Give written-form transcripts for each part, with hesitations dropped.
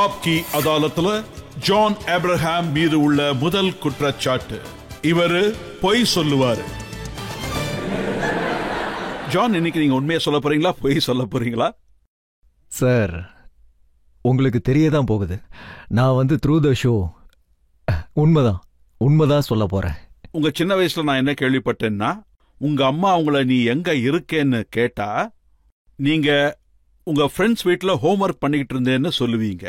ஆப்கி அதாலத்துல John Abraham மீது உள்ள முதல் குற்றச்சாட்டு, இவரு பொய் சொல்லுவாரு. ஜான், இன்னைக்கு நீங்க உண்மையை சொல்ல போறீங்களா, பொய் சொல்ல போறீங்களா? சார், உங்களுக்கு தெரியதான் போகுது. நான் த்ரூ த ஷோ உண்மைதான் சொல்ல போறேன். உங்க சின்ன வயசுல நான் என்ன கேள்விப்பட்டேன்னா, உங்க அம்மா உங்களை நீ எங்க இருக்கேன்னு கேட்டா நீங்க உங்க ஃப்ரெண்ட்ஸ் வீட்டுல ஹோம்ஒர்க் பண்ணிக்கிட்டு இருந்தேன்னு சொல்லுவீங்க.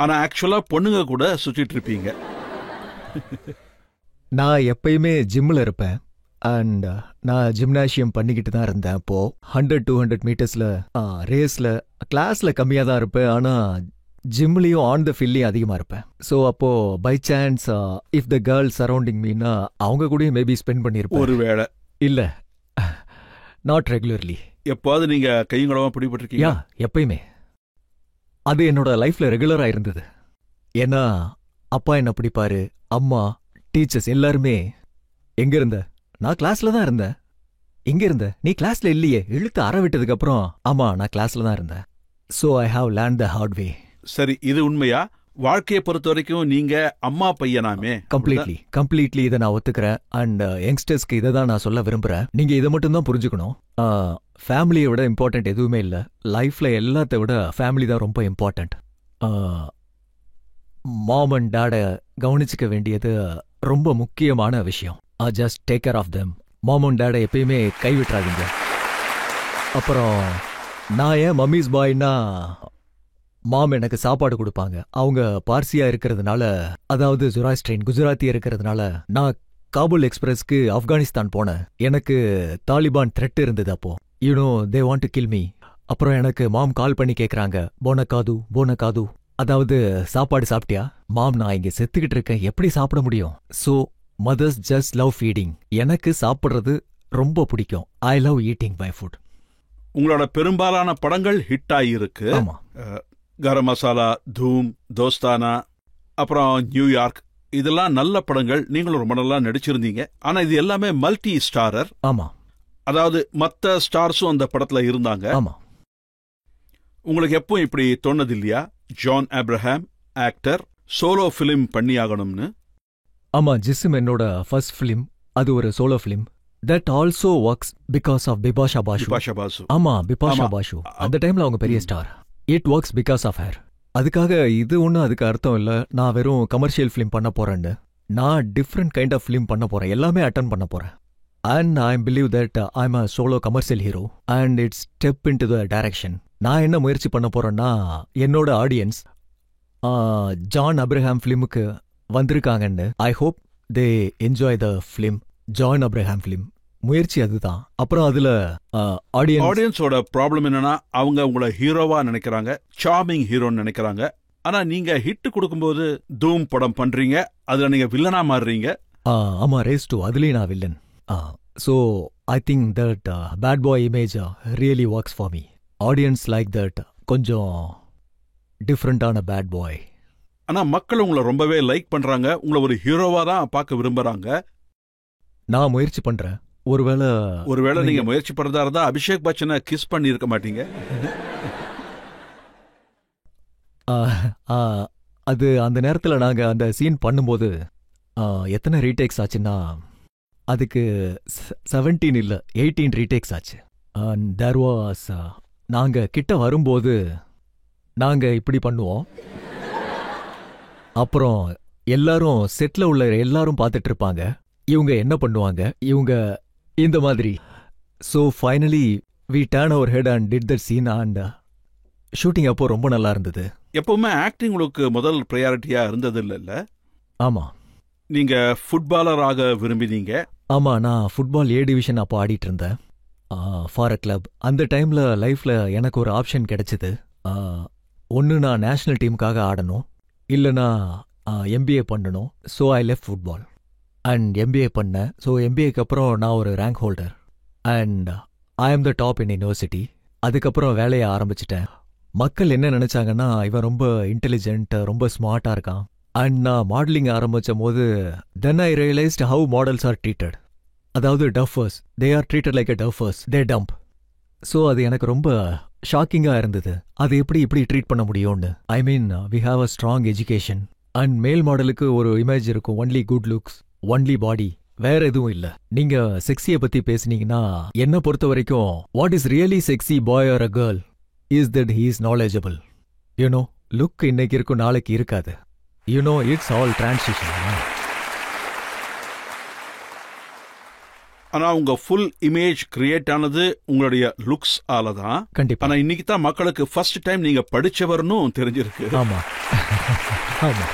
ஆனா ஆக்சுவலா பொண்ணுங்க கூட சுத்திட்டு இருப்பீங்க. நான் எப்பயுமே ஜிம்ல இருப்பேன். அண்ட் நான் ஜிம்னாசியம் பண்ணிக்கிட்டு தான் இருந்தேன். அப்போ 100-200 மீட்டர்ஸ்ல ரேஸ்ல கிளாஸ்ல கம்மியா தான் இருப்பேன். ஆனா ஜிம்லயும் ஆன் த ஃபீல்ட்லயும் அதிகமா இருப்பேன். ஸோ அப்போ by chance if the girl surrounding மீனா அவங்க கூட மேபி ஸ்பெண்ட் பண்ணிருப்பேன். ஒருவேளை இல்ல, நாட் ரெகுலர்லி. எப்பாவது நீங்க கையங்களமா பிடிபட்டிருக்கீங்க? எப்பயுமே. அது என்னோட லைஃப்ல ரெகுலரா இருந்தது. ஏன்னா அப்பா என்ன பிடிப்பாரு, அம்மா, டீச்சர்ஸ் எல்லாருமே. எங்க இருந்த? நான் கிளாஸ்ல தான் இருந்தேன். எங்க இருந்த? நீ கிளாஸ்ல இல்லையே. இழுத்து அற விட்டதுக்கு அப்புறம் ஆமா நான் கிளாஸ்ல தான் இருந்தேன். So I have learned the hard way. சரி, இது உண்மையா? வாழ்க்கையை பொறுத்த வரைக்கும் நீங்க அம்மா பையனாமே? கம்ப்ளீட்லி இதை நான் ஒத்துக்கிறேன். அண்ட் யங்ஸ்டர்ஸ்க்கு இதை தான் நான் சொல்ல விரும்புறேன். நீங்க இதை மட்டும் தான் புரிஞ்சுக்கணும். ஃபேமிலியை விட இம்பார்ட்டன்ட் எதுவுமே இல்லை. லைஃப்ல எல்லாத்த விட ஃபேமிலி தான் ரொம்ப இம்பார்ட்டன்ட். மாம் அண்ட் டாடை கவனிச்சுக்க வேண்டியது ரொம்ப முக்கியமான விஷயம். Just take care of them. Mom and டாடை எப்பயுமே கைவிட்டுறாதீங்க. அப்புறம் நான் ஏன் மம்மிஸ் பாய்னா, மாம் எனக்கு சாப்பாடு கொடுப்பாங்க. அவங்க பார்சியா இருக்கிறதுனால, அதாவது ஜொராஸ்ட்ரியன் குஜராத்தி இருக்கிறதுனால நான் காபூல் எக்ஸ்பிரஸ்க்கு ஆப்கானிஸ்தான் போனேன். எனக்கு தாலிபான் த்ரெட் இருந்தது அப்போ. They want to kill me. அப்புறம் எனக்கு மாம் கால் பண்ணி கேக்குறாங்க, போனகாது, அதாவது சாப்பாடு சாப்பிட்டியா? மாம், நான் இங்க செத்துக்கிட்டு இருக்கேன், எப்படி சாப்பிட முடியும்? So mothers just love feeding. எனக்கு சாப்பிடுறது ரொம்ப பிடிக்கும். I love eating my food. உங்களோட பெரும்பாலான படங்கள் ஹிட் ஆகியிருக்கு. ஆமா. கரம் மசாலா, தூம், தோஸ்தானா, அப்புறம் நியூயார்க், இதெல்லாம் நல்ல படங்கள். நீங்களும் ரொம்ப நல்லா நடிச்சிருந்தீங்க. ஆனா இது எல்லாமே மல்டி ஸ்டாரர். ஆமா. அதாவது மத்த ஸ்டார்ஸும் அந்த படத்துல இருந்தாங்க. ஆமா. உங்களுக்கு எப்பவும் இப்படி தோணது இல்லையா, John Abraham actor solo film பண்ணியாகணும்னு? ஆமா, ஜிஸ்ம் என்னோட ஃபர்ஸ்ட் ஃபிலிம். அது ஒரு solo film. That also works because of Bipasha Basu. ஆமா, பிபாஷா பாசு அந்த டைம்ல அவங்க பெரிய star. It works because of her. அதுக்காக இது ஒன்றும் அதுக்கு அர்த்தம் இல்லை நான் வெறும் கமர்ஷியல் ஃபிலிம் பண்ண போறேன்னு. நான் டிஃப்ரெண்ட் கைண்ட் ஆஃப் ஃபிலிம் பண்ண போறேன். எல்லாமே அட்டன் பண்ண போறேன். And I believe that I am a solo commercial hero and it's step in to the direction. நான் என்ன முயற்சி பண்ண போறேன்னா, என்னோட ஆடியன்ஸ் ஜான் ஆப்ரஹாம் ஃபிலிமுக்கு வந்திருக்காங்கன்னு. I hope they enjoy the film, John Abraham film. முயற்சி அதுதான். அப்புறம் அதுல ஆடியன்ஸோட ப்ராப்ளம் என்னன்னா, அவங்க உங்களை ஹீரோவா நினைக்கிறாங்க, சார்மிங் ஹீரோன்னு நினைக்கிறாங்க. ஆனா நீங்க ஹிட் கொடுக்கும்போது தூம் படம் பண்றீங்க, அதுல நீங்க வில்லனா மாறுறீங்க. ஆமா, ரேஸ் 2 அதுலயும் நான் villain. So I think that bad boy image really works for me. Audience like that கொஞ்சம் டிஃப்ரெண்டான பேட் பாய். ஆனா மக்கள் உங்களை ரொம்பவே லைக் பண்றாங்க, உங்களை ஒரு ஹீரோவா தான் பார்க்க விரும்புறாங்க. நான் முயற்சி பண்றேன். ஒருவேளை நீங்க முயற்சி பண்றதா இருந்தா அபிஷேக் பச்சனை கிஸ் பண்ணி இருக்க மாட்டீங்க. அது அந்த நேரத்தில் நாங்க அந்த சீன் பண்ணும்போது எத்தனை ரீடேக்ஸ் ஆச்சுன்னா, அதுக்கு 17 இல்ல 18 ரீடேக்ஸ் ஆச்சு. அண்ட் தேர் வாஸ் நாங்க கிட்ட வரும்போது நாங்க இப்படி பண்ணுவோம். அப்புறம் எல்லாரும் செட்ல உள்ள எல்லாரும் பார்த்துட்டு இருப்பாங்க, இவங்க என்ன பண்ணுவாங்க, இவங்க இந்த மாதிரி. So finally we turn our head and did that scene. And shooting அப்போ ரொம்ப நல்லா இருந்தது. எப்பவுமே ஆக்டிங் உங்களுக்கு முதல் ப்ரையாரிட்டியா இருந்தது இல்ல? ஆமா. நீங்க ஃபுட்பாலராக விரும்பினீங்க? ஆமா, நான் ஃபுட்பால் ஏ டிவிஷன் அப்போ ஆடிட்டு இருந்தேன் ஃபார் அ கிளப். அந்த டைம்ல லைஃப்ல எனக்கு ஒரு ஆப்ஷன் கிடைச்சது. ஒன்று நான் நேஷனல் டீமுக்காக ஆடணும், இல்லைனா எம்பிஏ பண்ணணும். So I left football and MBA பண்ணேன். ஸோ எம்பிஏக்கு அப்புறம் நான் ஒரு rank holder and I am the top in university. அதுக்கப்புறம் வேலையை ஆரம்பிச்சிட்டேன். மக்கள் என்ன நினைச்சாங்கன்னா, இவன் ரொம்ப இன்டெலிஜென்ட், ரொம்ப ஸ்மார்ட்டா இருக்கான். அண்ட் நான் மாடலிங் ஆரம்பிச்ச போது then I realised how models are treated. அதாவது duffers, they are treated like a duffers, they dumb. So அது எனக்கு ரொம்ப ஷாக்கிங்கா இருந்தது. அது எப்படி இப்படி ட்ரீட் பண்ண முடியும்னு. I mean we have a strong education and male மாடலுக்கு ஒரு இமேஜ் இருக்கும். Only good looks, only body, வேற எதுவும் இல்ல. நீங்க செக்ஸிய பத்தி பேசுனீங்கன்னா என்ன பொறுத்த வரைக்கும் what is really sexy boy or a girl is that he is knowledgeable. You know, look இன்னைக்கு இருக்கும், நாளைக்கு இருக்காது. You know, it's all transition. ஆனா உங்க ஃபுல் இமேஜ் கிரியேட் ஆனது உங்களுடைய லுக்ஸ் ஆல தான். கண்டிப்பா. ஆனா இன்னைக்கு தான் மக்களுக்கு ஃபர்ஸ்ட் டைம் நீங்க படிச்சவர்னு தெரிஞ்சிருக்கு. ஆமா ஆமா.